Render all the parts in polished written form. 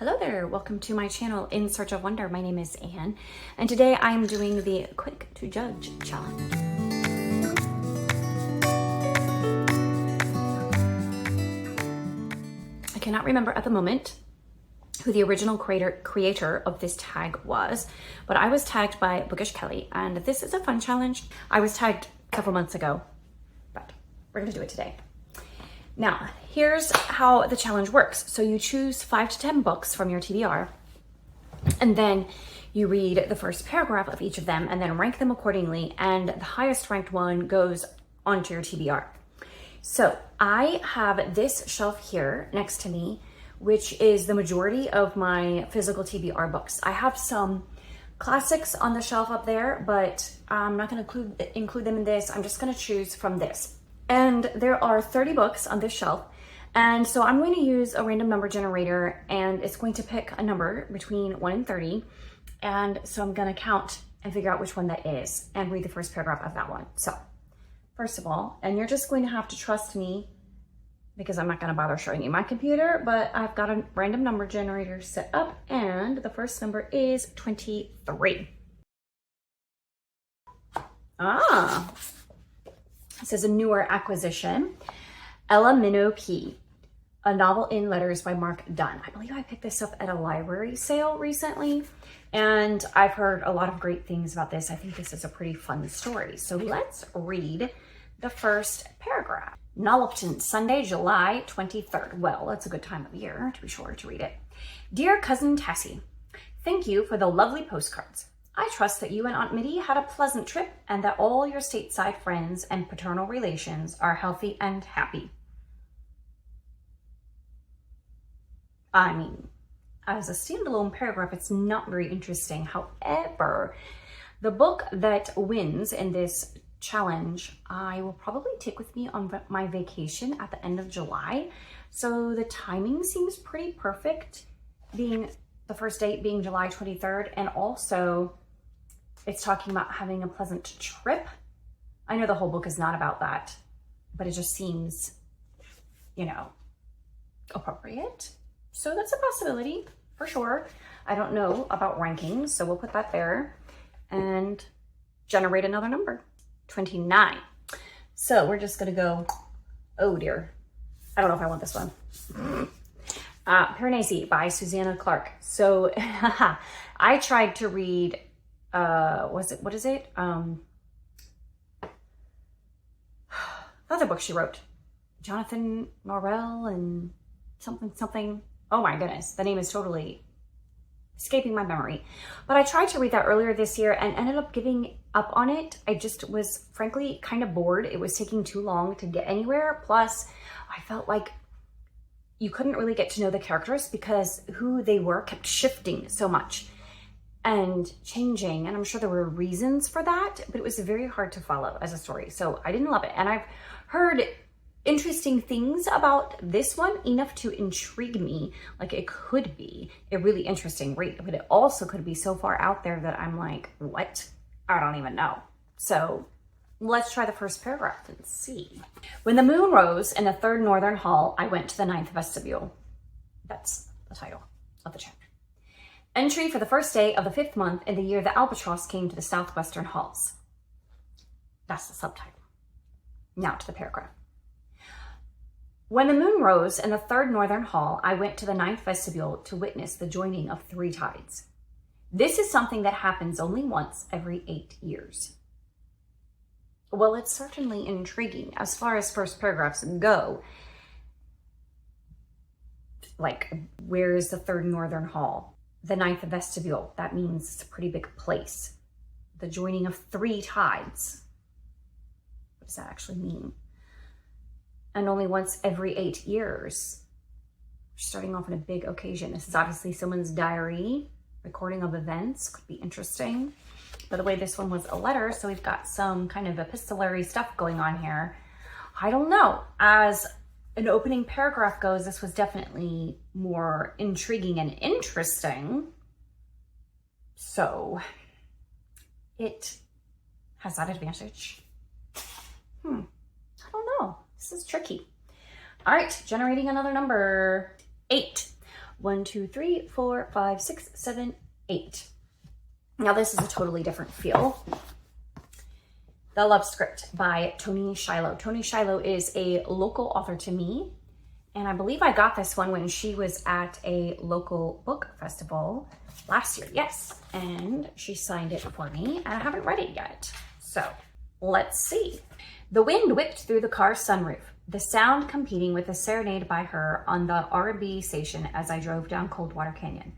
Hello there, welcome to my channel In Search of Wonder. My name is Anne, and today I'm doing the Quick to Judge challenge. I cannot remember at the moment who the original creator of this tag was, but I was tagged by Bookish Kelly, and this is a fun challenge. I was tagged several months ago, but we're gonna do it today. Now, here's how the challenge works. So you choose 5 to 10 books from your TBR, and then you read the first paragraph of each of them and then rank them accordingly, and the highest ranked one goes onto your TBR. So I have this shelf here next to me, which is the majority of my physical TBR books. I have some classics on the shelf up there, but I'm not gonna include them in this. I'm just gonna choose from this. And there are 30 books on this shelf. And so I'm going to use a random number generator, and it's going to pick a number between 1 and 30. And so I'm gonna count and figure out which one that is and read the first paragraph of that one. So first of all, and you're just going to have to trust me because I'm not gonna bother showing you my computer, but I've got a random number generator set up, and the first number is 23. This is a newer acquisition. Ella Minnow P, a novel in letters by Mark Dunn. I believe I picked this up at a library sale recently, and I've heard a lot of great things about this. I think this is a pretty fun story. So let's read the first paragraph. Nollopton, Sunday, July 23rd. Well, that's a good time of year, to be sure, to read it. Dear Cousin Tessie, thank you for the lovely postcards. I trust that you and Aunt Mitty had a pleasant trip and that all your stateside friends and paternal relations are healthy and happy. I mean, as a standalone paragraph, it's not very interesting. However, the book that wins in this challenge, I will probably take with me on my vacation at the end of July. So the timing seems pretty perfect, being the first date being July 23rd, and also it's talking about having a pleasant trip. I know the whole book is not about that, but it just seems, appropriate. So that's a possibility for sure. I don't know about rankings, so we'll put that there and generate another number, 29. So we're just gonna go, oh dear. I don't know if I want this one. Piranesi by Susanna Clarke. So I tried to read, what is it? The other book she wrote, Jonathan Norrell and something. Oh my goodness, the name is totally escaping my memory. But I tried to read that earlier this year and ended up giving up on it. I just was frankly kind of bored. It was taking too long to get anywhere. Plus, I felt like you couldn't really get to know the characters because who they were kept shifting so much and changing. And I'm sure there were reasons for that, but it was very hard to follow as a story. So I didn't love it. And I've heard interesting things about this one, enough to intrigue me. Like it could be a really interesting read, but it also could be so far out there that I'm like, what? I don't even know. So let's try the first paragraph and see. When the moon rose in the third northern hall, I went to the ninth vestibule. That's the title of the chapter. Entry for the first day of the 5th month in the year the albatross came to the southwestern halls. That's the subtitle. Now to the paragraph. When the moon rose in the third northern hall, I went to the ninth vestibule to witness the joining of 3 tides. This is something that happens only once every 8 years. Well, it's certainly intriguing as far as first paragraphs go. Like, where is the third northern hall? The ninth vestibule. That means it's a pretty big place. The joining of 3 tides. What does that actually mean? And only once every 8 years. We're starting off on a big occasion. This is obviously someone's diary, recording of events. Could be interesting. By the way, this one was a letter, so we've got some kind of epistolary stuff going on here. I don't know. As an opening paragraph goes, this was definitely more intriguing and interesting. So it has that advantage. I don't know. This is tricky. All right, generating another number. 8. 1, 2, 3, 4, 5, 6, 7, 8. Now this is a totally different feel. The Love Script by Toni Shiloh. Toni Shiloh is a local author to me, and I believe I got this one when she was at a local book festival last year. Yes, and she signed it for me, and I haven't read it yet. So let's see. The wind whipped through the car's sunroof, the sound competing with a serenade by her on the R&B station as I drove down Coldwater Canyon.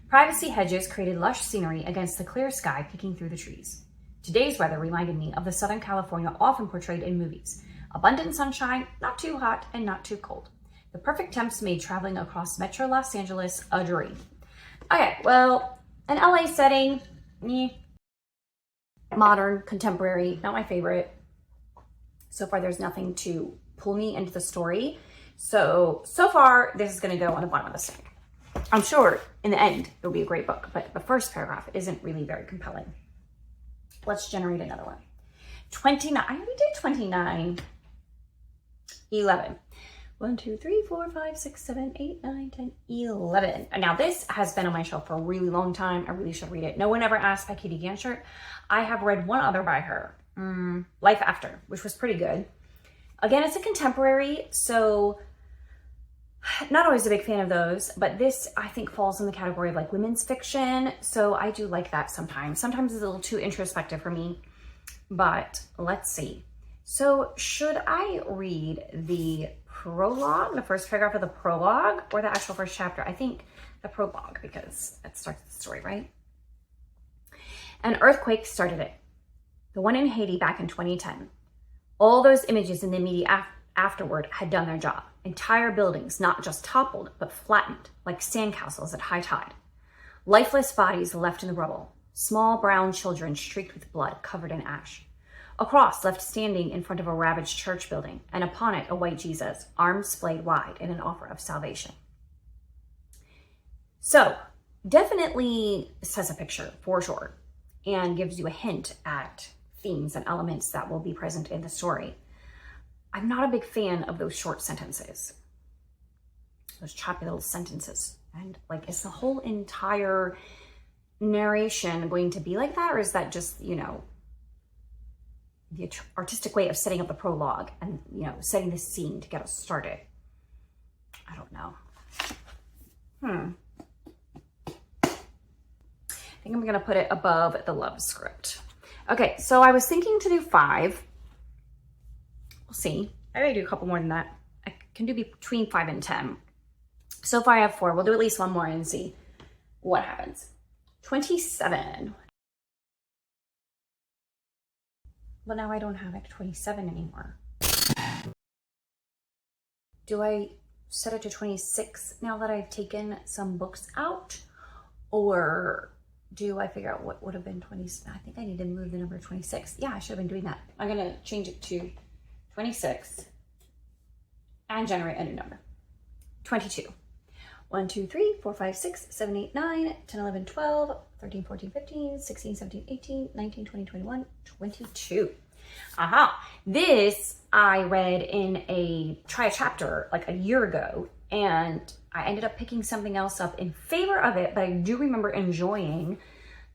Privacy hedges created lush scenery against the clear sky peeking through the trees. Today's weather reminded me of the Southern California often portrayed in movies. Abundant sunshine, not too hot and not too cold. The perfect temps made traveling across Metro Los Angeles a dream. Okay, well, an LA setting, modern, contemporary, not my favorite. So far, there's nothing to pull me into the story. So far, this is going to go on the bottom of the stack. I'm sure in the end, it'll be a great book, but the first paragraph isn't really very compelling. Let's generate another one. 29, I already did 29. 11. 1, 2, 3, 4, 5, 6, 7, 8, 9, 10, 11. And now this has been on my shelf for a really long time. I really should read it. No One Ever Asked by Katie Ganshert. I have read one other by her, Life After, which was pretty good. Again, it's a contemporary, so not always a big fan of those, but this I think falls in the category of like women's fiction. So I do like that sometimes. Sometimes it's a little too introspective for me, but let's see. So should I read the prologue, the first paragraph of the prologue, or the actual first chapter? I think the prologue, because that starts the story, right? An earthquake started it. The one in Haiti back in 2010. All those images in the media afterward had done their job. Entire buildings not just toppled, but flattened like sandcastles at high tide. Lifeless bodies left in the rubble. Small brown children streaked with blood, covered in ash. A cross left standing in front of a ravaged church building, and upon it a white Jesus, arms splayed wide in an offer of salvation. So, definitely sets a picture, for sure, and gives you a hint at themes and elements that will be present in the story. I'm not a big fan of those short sentences, those choppy little sentences. And like, is the whole entire narration going to be like that? Or is that just, you know, the artistic way of setting up the prologue and, you know, setting the scene to get us started? I don't know. I think I'm going to put it above the Love Script. Okay, so I was thinking to do 5. We'll see. I may do a couple more than that. I can do between 5 and 10. So far I have 4. We'll do at least one more and see what happens. 27. Well, now I don't have like 27 anymore. Do I set it to 26 now that I've taken some books out? Or do I figure out what would have been 20? I think I need to move the number 26. Yeah, I should have been doing that. I'm going to change it to 26 and generate a new number. 22. 1, 2, 3, 4, 5, 6, 7, 8, 9, 10, 11, 12, 13, 14, 15, 16, 17, 18, 19, 20, 21, 22. Aha. This I read in a try a chapter like a year ago, and I ended up picking something else up in favor of it, but I do remember enjoying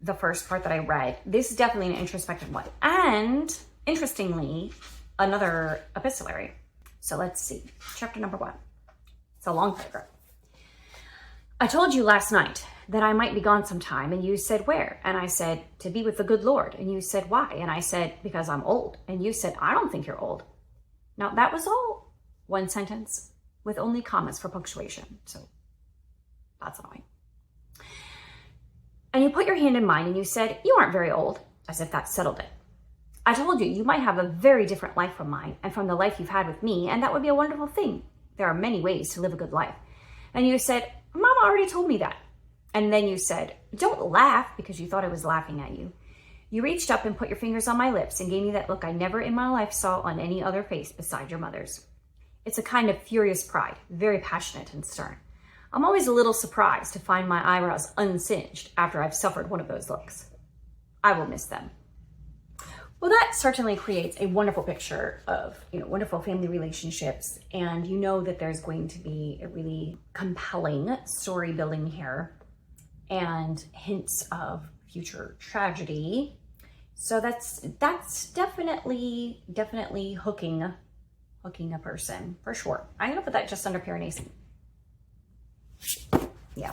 the first part that I read. This is definitely an introspective one. And interestingly, another epistolary. So let's see. Chapter number 1. It's a long paragraph. I told you last night that I might be gone sometime, and you said where? And I said, to be with the good Lord. And you said, why? And I said, because I'm old. And you said, I don't think you're old. Now that was all one sentence with only commas for punctuation. So that's annoying. And you put your hand in mine and you said, you aren't very old, as if that settled it. I told you, you might have a very different life from mine and from the life you've had with me, and that would be a wonderful thing. There are many ways to live a good life. And you said, Mama already told me that. And then you said, don't laugh, because you thought I was laughing at you. You reached up and put your fingers on my lips and gave me that look I never in my life saw on any other face beside your mother's. It's a kind of furious pride, very passionate and stern. I'm always a little surprised to find my eyebrows unsinged after I've suffered one of those looks. I will miss them. Well, that certainly creates a wonderful picture of, wonderful family relationships. And you know that there's going to be a really compelling story building here and hints of future tragedy. So that's definitely hooking a person for sure. I'm gonna put that just under Piranesi. Yeah.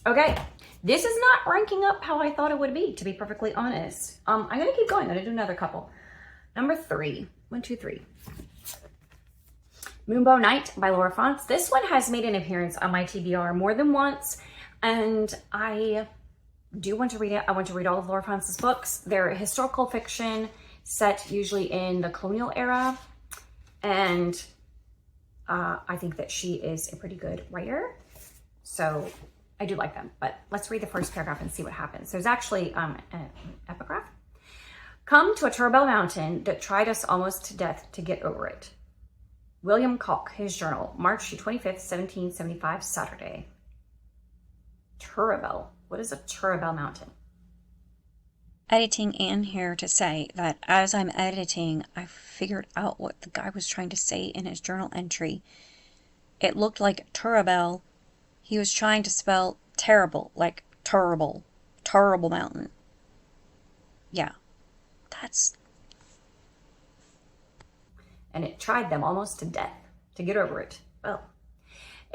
Okay. This is not ranking up how I thought it would be, to be perfectly honest. I'm gonna keep going. I'm gonna do another couple. Number 3. 1, 2, 3. Moonbow Night by Laura Frantz. This one has made an appearance on my TBR more than once, and I do want to read it. I want to read all of Laura Frantz's books. They're historical fiction set usually in the colonial era, and I think that she is a pretty good writer. So I do like them, but let's read the first paragraph and see what happens. There's actually an epigraph. Come to a Turrbell mountain that tried us almost to death to get over it. William Clarke, his journal, March 25th, 1775, Saturday. Turrbell. What is a Turrbell mountain? Editing in here to say that as I'm editing, I figured out what the guy was trying to say in his journal entry. It looked like Turrbell. He was trying to spell terrible, like terrible mountain. Yeah, that's... And it tried them almost to death to get over it. Well,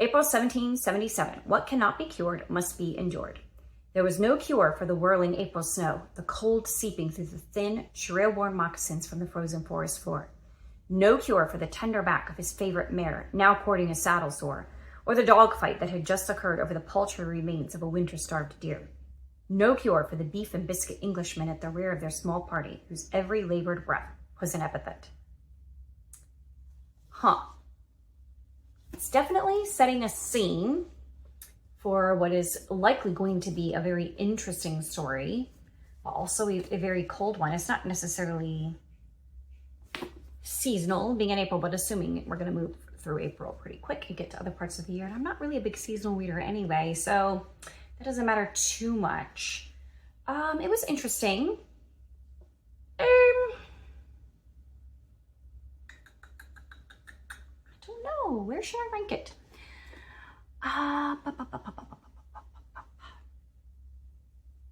April 1777. What cannot be cured must be endured. There was no cure for the whirling April snow, the cold seeping through the thin, trail-worn moccasins from the frozen forest floor. No cure for the tender back of his favorite mare, now courting a saddle sore, or the dog fight that had just occurred over the paltry remains of a winter-starved deer. No cure for the beef and biscuit Englishmen at the rear of their small party, whose every labored breath was an epithet. It's definitely setting a scene for what is likely going to be a very interesting story, but also a very cold one. It's not necessarily seasonal, being in April, but assuming we're going to move through April pretty quick and get to other parts of the year. And I'm not really a big seasonal reader anyway, so that doesn't matter too much. It was interesting. I don't know. Where should I rank it?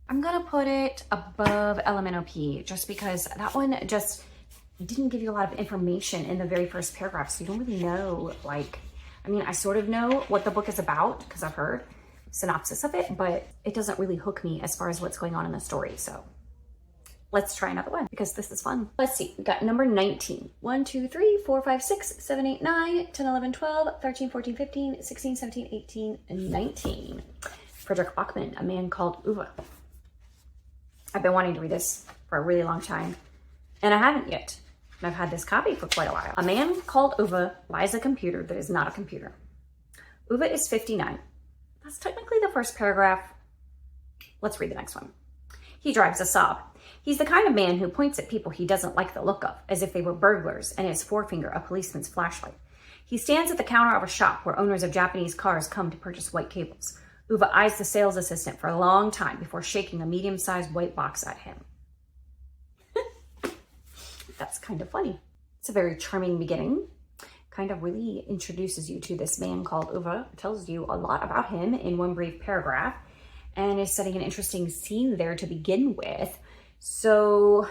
I'm gonna put it above LMNOP just because that one just didn't give you a lot of information in the very first paragraph, so you don't really know, I sort of know what the book is about because I've heard synopsis of it, but it doesn't really hook me as far as what's going on in the story. So let's try another one because this is fun. Let's see, we got number 19. 1, 2, 3, 4, 5, 6, 7, 8, 9, 10, 11, 12, 13, 14, 15, 16, 17, 18, and 19. Frederick Backman, A Man Called Uwe. I've been wanting to read this for a really long time, and I haven't yet. And I've had this copy for quite a while. A man called Uwe buys a computer that is not a computer. Uwe is 59. That's technically the first paragraph. Let's read the next one. He drives a Saab. He's the kind of man who points at people he doesn't like the look of, as if they were burglars, and his forefinger a policeman's flashlight. He stands at the counter of a shop where owners of Japanese cars come to purchase white cables. Uwe eyes the sales assistant for a long time before shaking a medium-sized white box at him. That's kind of funny. It's a very charming beginning. Kind of really introduces you to this man called Uwe. Tells you a lot about him in one brief paragraph and is setting an interesting scene there to begin with. So,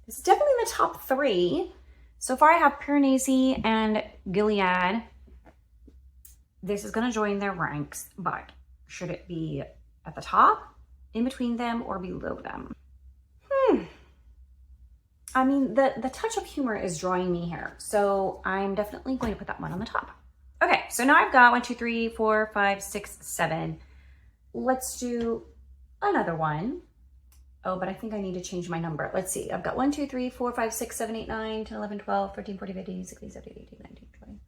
this is definitely in the top 3. So far I have Piranesi and Gilead. This is going to join their ranks, but should it be at the top, in between them, or below them? The touch of humor is drawing me here, so I'm definitely going to put that one on the top. Okay, so now I've got 1, 2, 3, 4, 5, 6, 7. Let's do another one. Oh, but I think I need to change my number. Let's see. I've got 1, 2, 3, 4, 5, 6, 7, 8, 9, 10, 11, 12, 13, 14, 15, 16, 17, 18, 19, 20.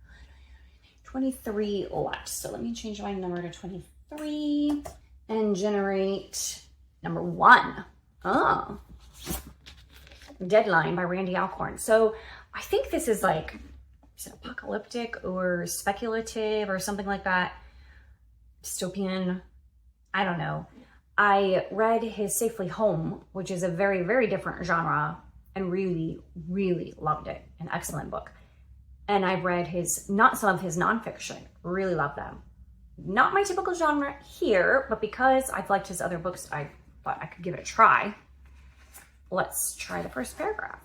23 left. So let me change my number to 23 and generate number 1. Oh. Deadline by Randy Alcorn. So I think this is like, is it apocalyptic or speculative or something like that? Dystopian? I don't know. I read his Safely Home, which is a very, very different genre, and really, really loved it. An excellent book. And I've read some of his nonfiction, really love them. Not my typical genre here, but because I've liked his other books, I thought I could give it a try. Let's try the first paragraph.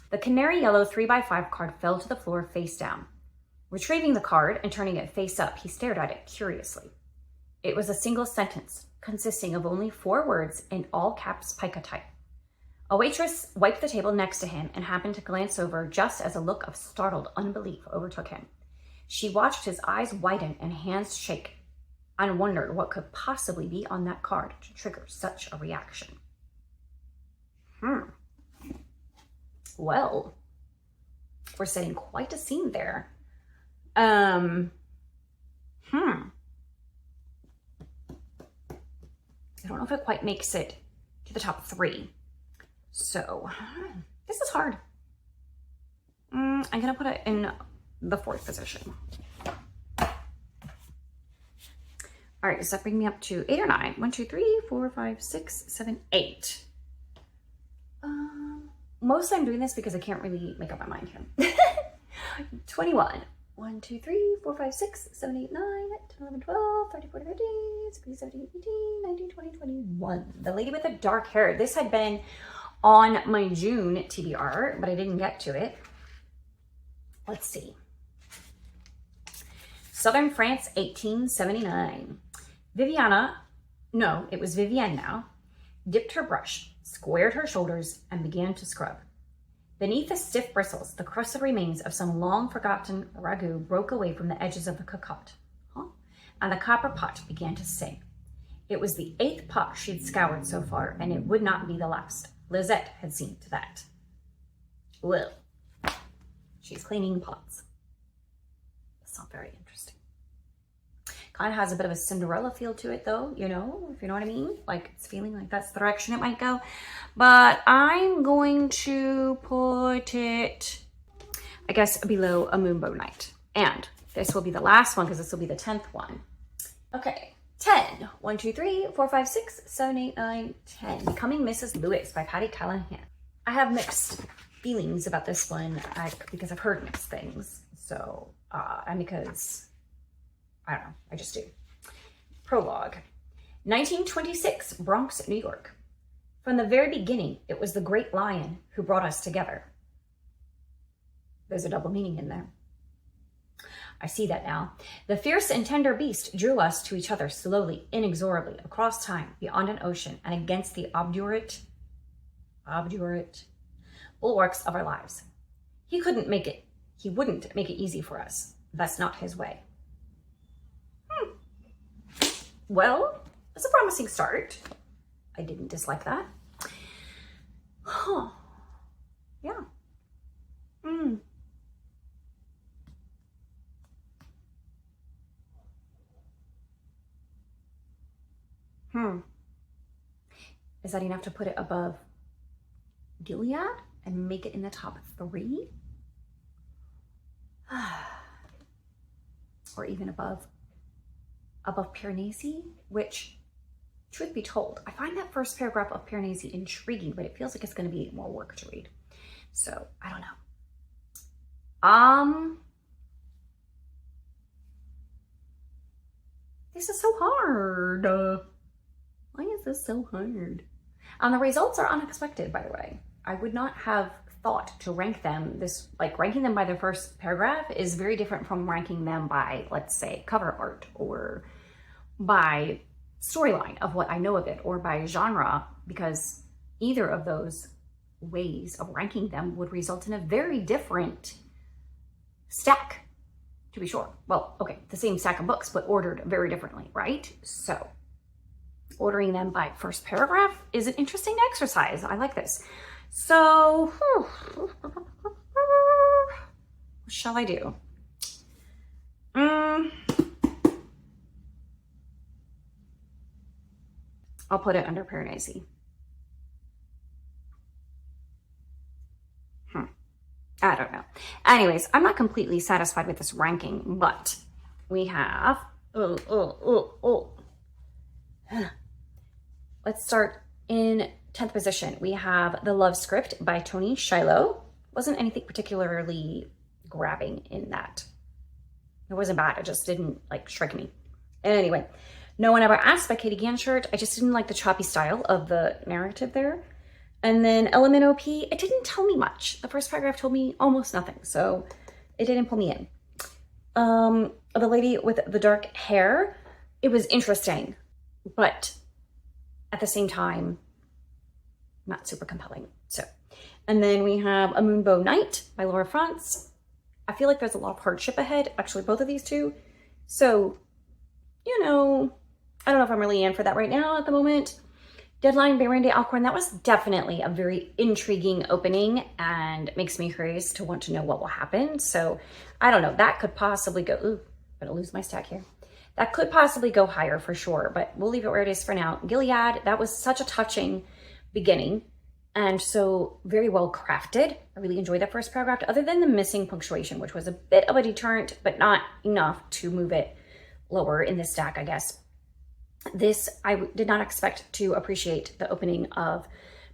The canary yellow 3x5 card fell to the floor face down. Retrieving the card and turning it face up, he stared at it curiously. It was a single sentence, consisting of only 4 words in all caps pica type. A waitress wiped the table next to him and happened to glance over just as a look of startled unbelief overtook him. She watched his eyes widen and hands shake and wondered what could possibly be on that card to trigger such a reaction. Well, we're setting quite a scene there. I don't know if it quite makes it to the top 3. So, this is hard. I'm going to put it in the 4th position. All right, does that bring me up to 8 or 9? 1, 2, 3, 4, 5, 6, 7, 8. Mostly I'm doing this because I can't really make up my mind here. 21. 1, 2, 3, 4, 5, 6, 7, 8, 9, 10, 11, 12, 13, 14, 15, 16, 17, 18, 19, 20, 21. The Lady with the Dark Hair. This had been on my June TBR, but I didn't get to it. Let's see. Southern France, 1879. Vivienne now, dipped her brush, squared her shoulders, and began to scrub. Beneath the stiff bristles, the crusted remains of some long-forgotten ragout broke away from the edges of the cocotte, and the copper pot began to sing. It was the 8th pot she'd scoured so far, and it would not be the last. Lisette had seen to that. Well, she's cleaning pots. That's not very interesting. Kind of has a bit of a Cinderella feel to it, though, if you know what I mean? Like, it's feeling like that's the direction it might go. But I'm going to put it, I guess, below A Moonbow Night. And this will be the last one because this will be the 10th one. Okay, 10. 1, 2, 3, 4, 5, 6, 7, 8, 9, 10. Becoming Mrs. Lewis by Patti Callahan. I have mixed feelings about this one because I've heard mixed things. So, and because, I don't know, I just do. Prologue. 1926, Bronx, New York. From the very beginning, it was the great lion who brought us together. There's a double meaning in there. I see that now. The fierce and tender beast drew us to each other slowly, inexorably, across time, beyond an ocean, and against the obdurate bulwarks of our lives. He wouldn't make it easy for us. That's not his way. Well, it's a promising start. I didn't dislike that. Huh. Yeah. Is that enough to put it above Gilead and make it in the top 3? Or even above Piranesi, which, truth be told, I find that first paragraph of Piranesi intriguing, but it feels like it's going to be more work to read. So, I don't know. This is so hard. Why is this so hard? The results are unexpected, by the way. I would not have thought to rank them ranking them by the first paragraph is very different from ranking them by, let's say, cover art or by storyline of what I know of it or by genre, because either of those ways of ranking them would result in a very different stack, to be sure. Well, okay, the same stack of books, but ordered very differently, right? So ordering them by first paragraph is an interesting exercise. I like this. So, what shall I do? I'll put it under Piranesi. I don't know. Anyways, I'm not completely satisfied with this ranking, but we have let's start in 10th position. We have The Love Script by Toni. Shiloh. Wasn't anything particularly grabbing in that. It wasn't bad. It just didn't like strike me. And anyway, No One Ever Asked by Katie Ganshert. I just didn't like the choppy style of the narrative there. And then Element OP, it didn't tell me much. The first paragraph told me almost nothing, so it didn't pull me in. The Lady with the Dark Hair, it was interesting, but at the same time, not super compelling. So, and then we have A Moonbow Night by Laura Frantz. I feel like there's a lot of hardship ahead, actually both of these two. So, you know, I don't know if I'm really in for that right now at the moment. Deadline by Randy Alcorn, that was definitely a very intriguing opening and makes me curious to want to know what will happen. So I don't know, that could possibly go, ooh, I'm gonna lose my stack here. That could possibly go higher for sure, but we'll leave it where it is for now. Gilead, that was such a touching beginning and so very well crafted. I really enjoyed that first paragraph, other than the missing punctuation, which was a bit of a deterrent, but not enough to move it lower in this stack, I guess. This, I did not expect to appreciate the opening of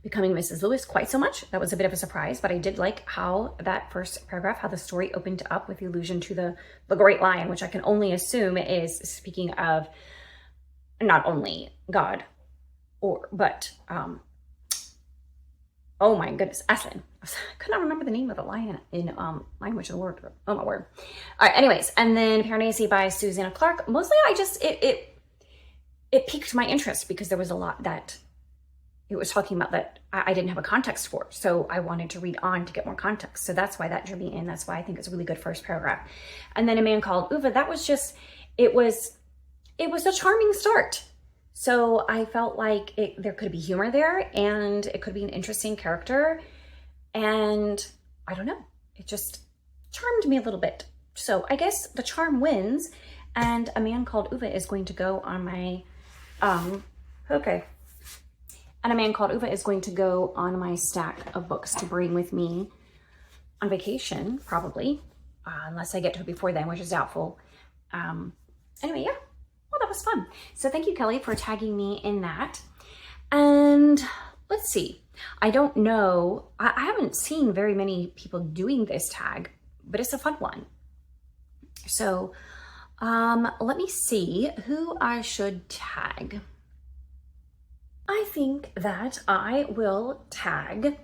Becoming Mrs. Lewis quite so much. That was a bit of a surprise, but I did like how that first paragraph, how the story opened up with the allusion to the Great Lion, which I can only assume is speaking of not only God, but, oh my goodness, Aslan. I could not remember the name of the lion in Language of the Word. Oh my word. All right, anyways, and then Piranesi by Susanna Clarke. Mostly I just, it piqued my interest because there was a lot that it was talking about that I didn't have a context for. So I wanted to read on to get more context. So that's why that drew me in. That's why I think it's a really good first paragraph. And then A Man Called Uva, that was just, it was a charming start. So I felt like there could be humor there and it could be an interesting character. And I don't know, it just charmed me a little bit. So I guess the charm wins, and A Man Called Uva is going to go on my, okay. And A Man Called Uva is going to go on my stack of books to bring with me on vacation, probably, unless I get to it before then, which is doubtful. Anyway, yeah, well, that was fun. So thank you, Kelly, for tagging me in that. And let's see. I don't know. I haven't seen very many people doing this tag, but it's a fun one. So let me see who I should tag. I think that I will tag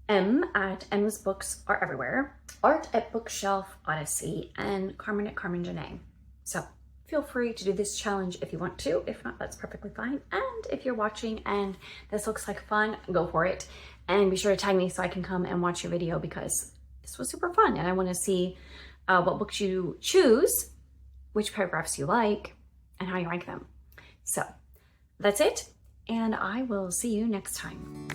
M at M's Books Are Everywhere, Art at Bookshelf Odyssey, and Carmen at Carmen Janae. So feel free to do this challenge if you want to. If not, that's perfectly fine. And if you're watching and this looks like fun, go for it. And be sure to tag me so I can come and watch your video, because this was super fun. And I want to see what books you choose, which paragraphs you like, and how you rank them. So that's it. And I will see you next time.